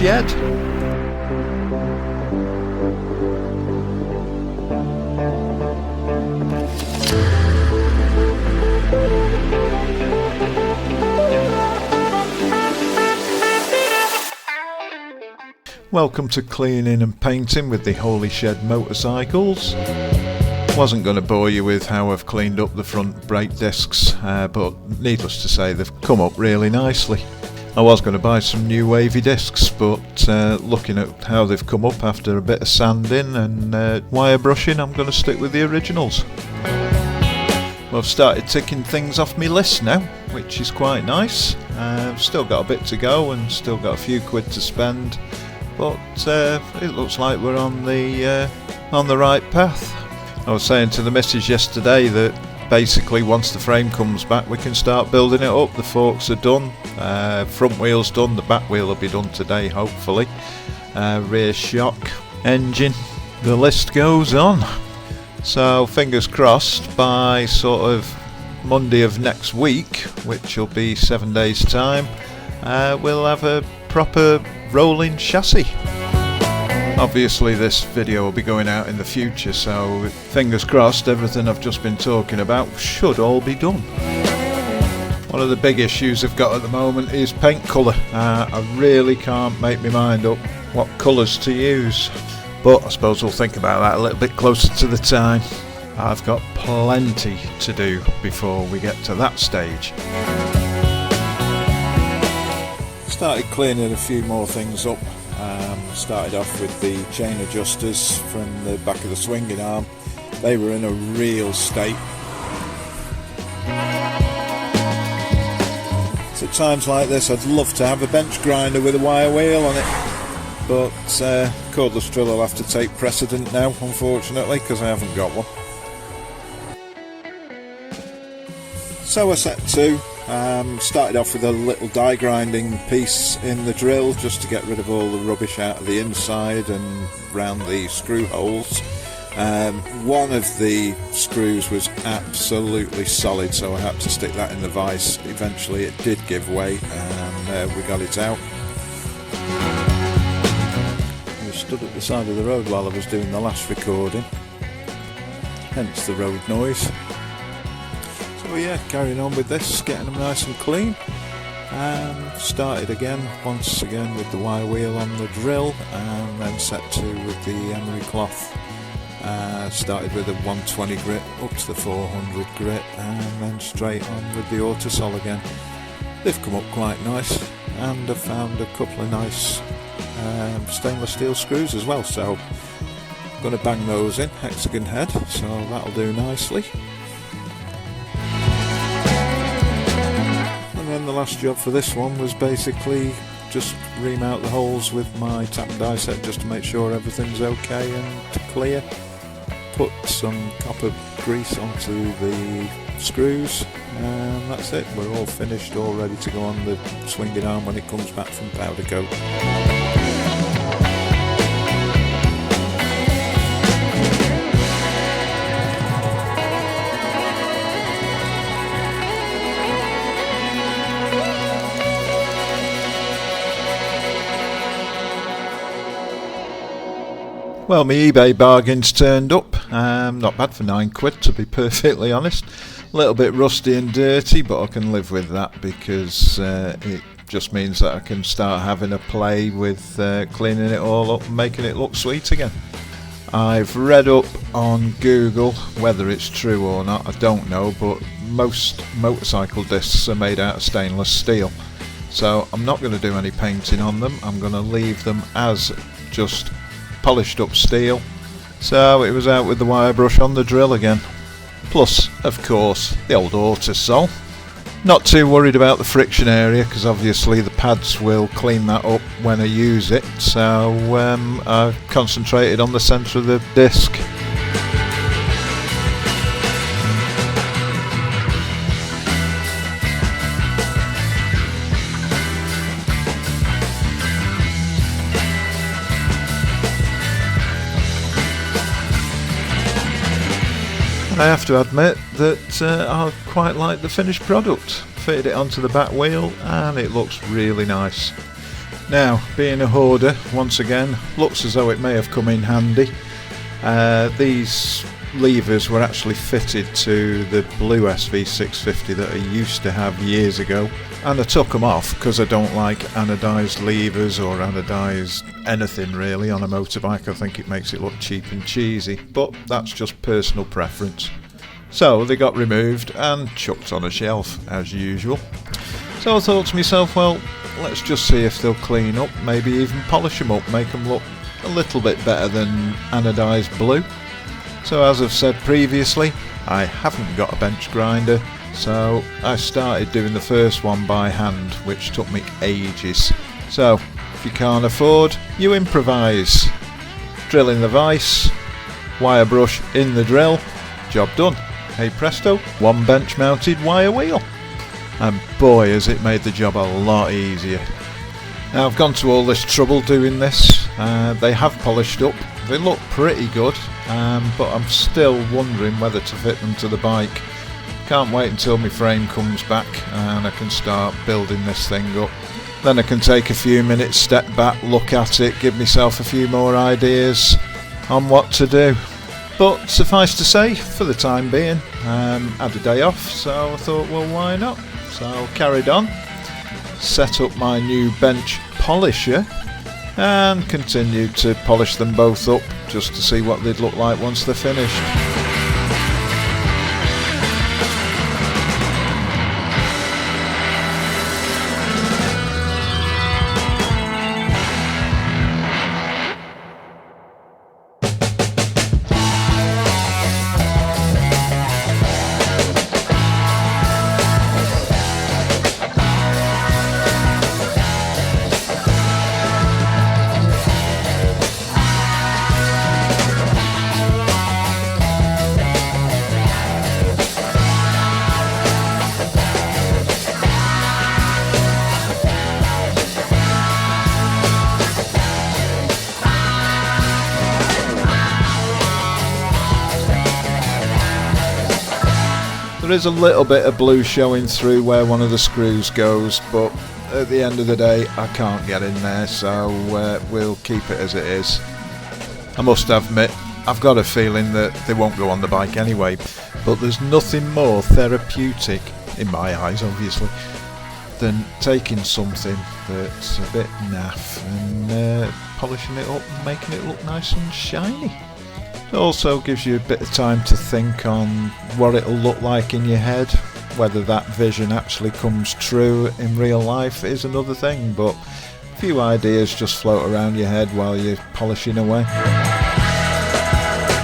shed. Welcome to cleaning and painting with the Holy Shed motorcycles. Wasn't going to bore you with how I've cleaned up the front brake discs, but needless to say they've come up really nicely. I was going to buy some new wavy discs, but looking at how they've come up after a bit of sanding and wire brushing, I'm going to stick with the originals. Well, I've started ticking things off my list now, which is quite nice. I've still got a bit to go and still got a few quid to spend, but it looks like we're on the right path. I was saying to the missus yesterday that basically once the frame comes back we can start building it up. The forks are done, front wheel's done, the back wheel will be done today hopefully, rear shock, engine, the list goes on. So fingers crossed by sort of Monday of next week, which will be 7 days time, we'll have a proper rolling chassis. Obviously this video will be going out in the future, so fingers crossed everything I've just been talking about should all be done. One of the big issues I've got at the moment is paint colour. I really can't make my mind up what colours to use, but I suppose we'll think about that a little bit closer to the time. I've got plenty to do before we get to that stage. Started cleaning a few more things up. Started off with the chain adjusters from the back of the swinging arm. They were in a real state. So at times like this I'd love to have a bench grinder with a wire wheel on it, but cordless drill will have to take precedent now, unfortunately, because I haven't got one. So I set to. Started off with a little die grinding piece in the drill just to get rid of all the rubbish out of the inside and round the screw holes. One of the screws was absolutely solid, so I had to stick that in the vise. Eventually it did give way and we got it out. I stood at the side of the road while I was doing the last recording, hence the road noise. So yeah, carrying on with this, getting them nice and clean. Started again, once again with the wire wheel on the drill, and then set to with the emery cloth. Started with a 120 grit up to the 400 grit, and then straight on with the Autosol again. They've come up quite nice, and I've found a couple of nice stainless steel screws as well, so I'm going to bang those in, hexagon head, so that'll do nicely. And then the last job for this one was basically just ream out the holes with my tap and die set just to make sure everything's okay and clear. Put some copper grease onto the screws, and that's it. We're all finished, all ready to go on the swinging arm when it comes back from powder coat. Well, my eBay bargains turned up. Not bad for £9 to be perfectly honest. A little bit rusty and dirty, but I can live with that because it just means that I can start having a play with cleaning it all up and making it look sweet again. I've read up on Google, whether it's true or not, I don't know, but most motorcycle discs are made out of stainless steel. So I'm not going to do any painting on them. I'm going to leave them as just polished up steel. So it was out with the wire brush on the drill again. Plus, of course, the old Autosol. Not too worried about the friction area because obviously the pads will clean that up when I use it. So I've concentrated on the centre of the disc. I have to admit that I quite like the finished product. Fitted it onto the back wheel and it looks really nice. Now, being a hoarder, once again, looks as though it may have come in handy. These levers were actually fitted to the blue SV650 that I used to have years ago, and I took them off because I don't like anodised levers or anodised anything really on a motorbike. I think it makes it look cheap and cheesy, but that's just personal preference. So they got removed and chucked on a shelf as usual. So I thought to myself, well, let's just see if they'll clean up, maybe even polish them up, make them look a little bit better than anodised blue. So as I've said previously, I haven't got a bench grinder, so I started doing the first one by hand, which took me ages. So if you can't afford, you improvise. Drill in the vise, wire brush in the drill, job done. Hey presto, one bench mounted wire wheel. And boy has it made the job a lot easier. Now I've gone to all this trouble doing this. They have polished up, they look pretty good, but I'm still wondering whether to fit them to the bike. Can't wait until my frame comes back and I can start building this thing up. Then I can take a few minutes, step back, look at it, give myself a few more ideas on what to do. But suffice to say, for the time being, had a day off, so I thought, well, why not? So I carried on, set up my new bench polisher and continued to polish them both up just to see what they'd look like once they're finished. There is a little bit of blue showing through where one of the screws goes, but at the end of the day I can't get in there, so we'll keep it as it is. I must admit, I've got a feeling that they won't go on the bike anyway, but there's nothing more therapeutic, in my eyes obviously, than taking something that's a bit naff and polishing it up and making it look nice and shiny. It also gives you a bit of time to think on what it'll look like in your head. Whether that vision actually comes true in real life is another thing, but a few ideas just float around your head while you're polishing away.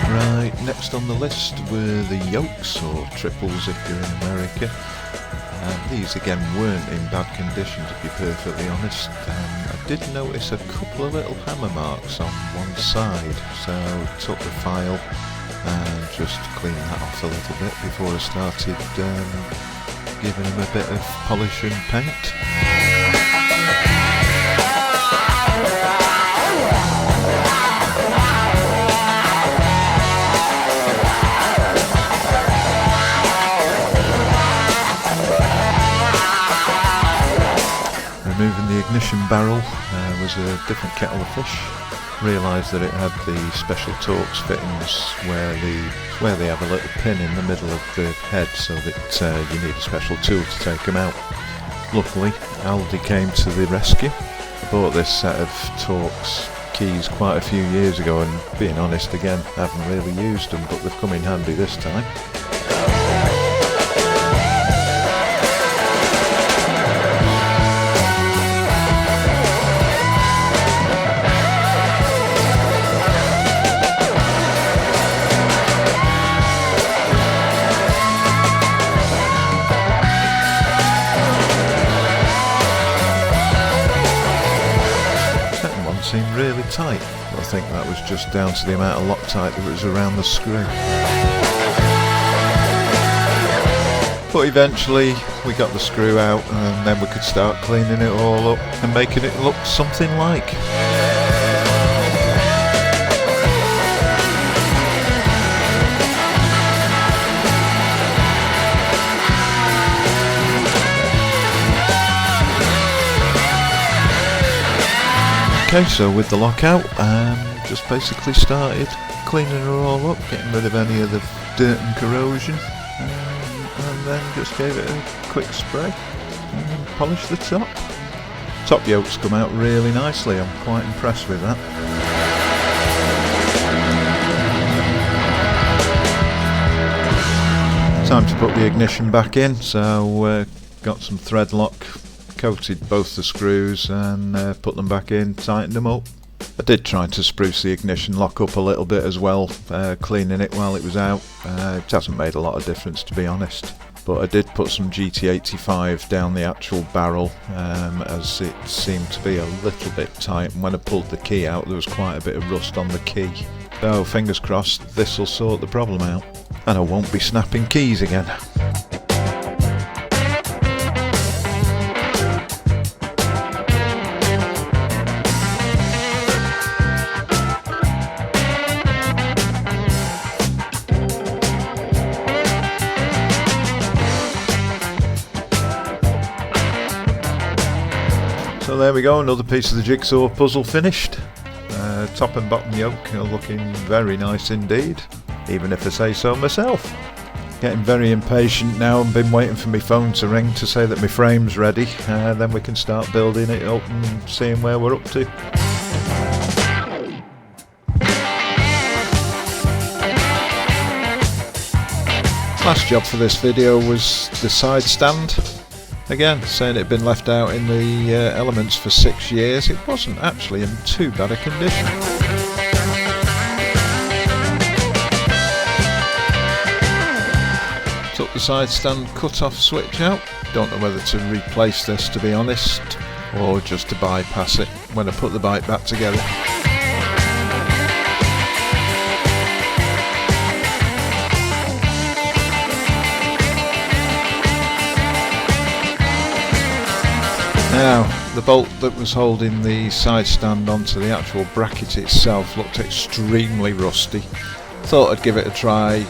Right, next on the list were the yokes, or triples if you're in America. These again weren't in bad condition, to be perfectly honest. I did notice a couple of little hammer marks on one side, so took the file and just cleaned that off a little bit before I started giving them a bit of polish and paint. Removing the ignition barrel was a different kettle of fish. Realised that it had the special Torx fittings where they have a little pin in the middle of the head, so that you need a special tool to take them out. Luckily, Aldi came to the rescue. I bought this set of Torx keys quite a few years ago, and being honest again, I haven't really used them, but they've come in handy this time. Seemed really tight, but I think that was just down to the amount of Loctite that was around the screw. But eventually we got the screw out, and then we could start cleaning it all up and making it look something like. Okay, so with the lockout, just basically started cleaning her all up, getting rid of any of the dirt and corrosion, and then just gave it a quick spray and polished the top. Top yolks come out really nicely, I'm quite impressed with that. Time to put the ignition back in, so got some thread lock, coated both the screws and put them back in, tightened them up. I did try to spruce the ignition lock up a little bit as well, cleaning it while it was out. It hasn't made a lot of difference, to be honest, but I did put some GT85 down the actual barrel, as it seemed to be a little bit tight, and when I pulled the key out there was quite a bit of rust on the key. So fingers crossed this will sort the problem out and I won't be snapping keys again. So there we go, another piece of the jigsaw puzzle finished. Top and bottom yoke are looking very nice indeed, even if I say so myself. Getting very impatient now and been waiting for my phone to ring to say that my frame's ready, then we can start building it up and seeing where we're up to. Last job for this video was the side stand. Again, saying it had been left out in the elements for 6 years, it wasn't actually in too bad a condition. Took the side stand cut-off switch out. Don't know whether to replace this, to be honest, or just to bypass it when I put the bike back together. Now, the bolt that was holding the side stand onto the actual bracket itself looked extremely rusty. Thought I'd give it a try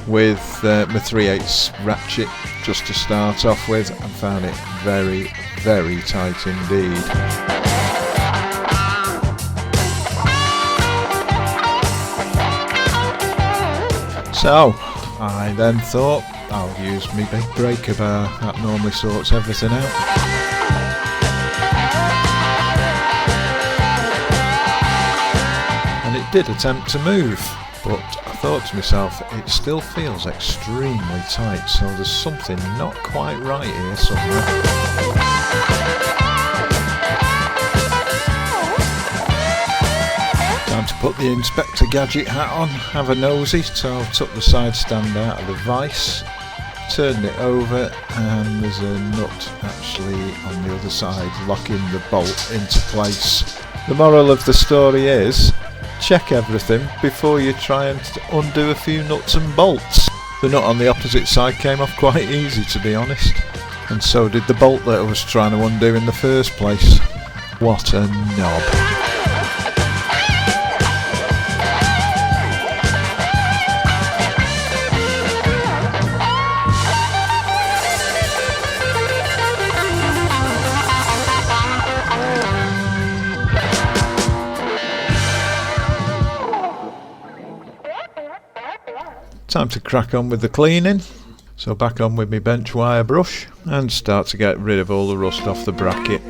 with my 3/8 ratchet just to start off with, and found it very, very tight indeed. So, I then thought I'll use my big breaker bar, that normally sorts everything out. Did attempt to move, but I thought to myself it still feels extremely tight, so there's something not quite right here somewhere. Time to put the inspector gadget hat on, have a nosy. So I took the side stand out of the vise, turned it over, and there's a nut actually on the other side locking the bolt into place. The moral of the story is, check everything before you try and undo a few nuts and bolts. The nut on the opposite side came off quite easy, to be honest, and so did the bolt that I was trying to undo in the first place. What a knob. Time to crack on with the cleaning. So back on with my bench wire brush and start to get rid of all the rust off the bracket.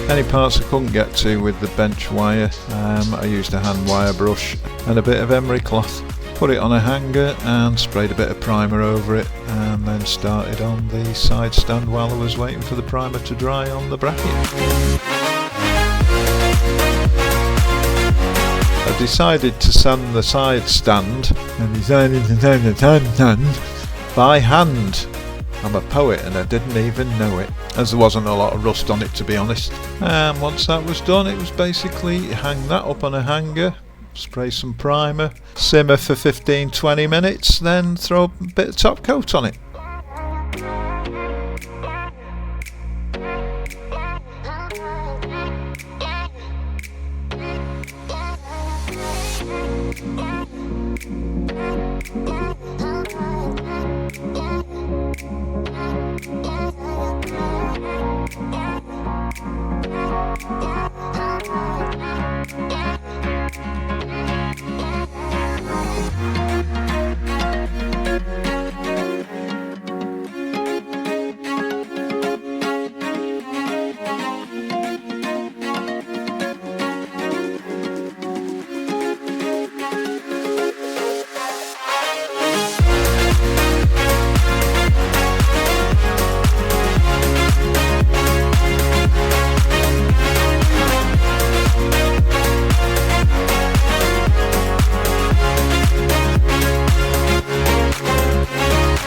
Any parts I couldn't get to with the bench wire, I used a hand wire brush and a bit of emery cloth. Put it on a hanger and sprayed a bit of primer over it, and then started on the side stand while I was waiting for the primer to dry on the bracket. I decided to sand the side stand by hand. I'm a poet and I didn't even know it, as there wasn't a lot of rust on it, to be honest. And once that was done, it was basically hang that up on a hanger, spray some primer, simmer for 15-20 minutes, then throw a bit of top coat on it.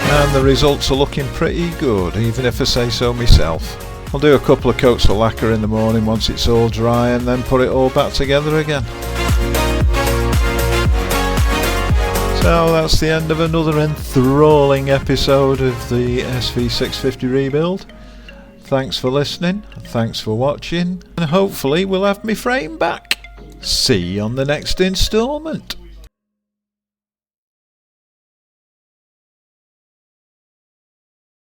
And the results are looking pretty good, even if I say so myself. I'll do a couple of coats of lacquer in the morning once it's all dry, and then put it all back together again. So that's the end of another enthralling episode of the SV650 Rebuild. Thanks for listening, thanks for watching, and hopefully we'll have my frame back. See you on the next instalment.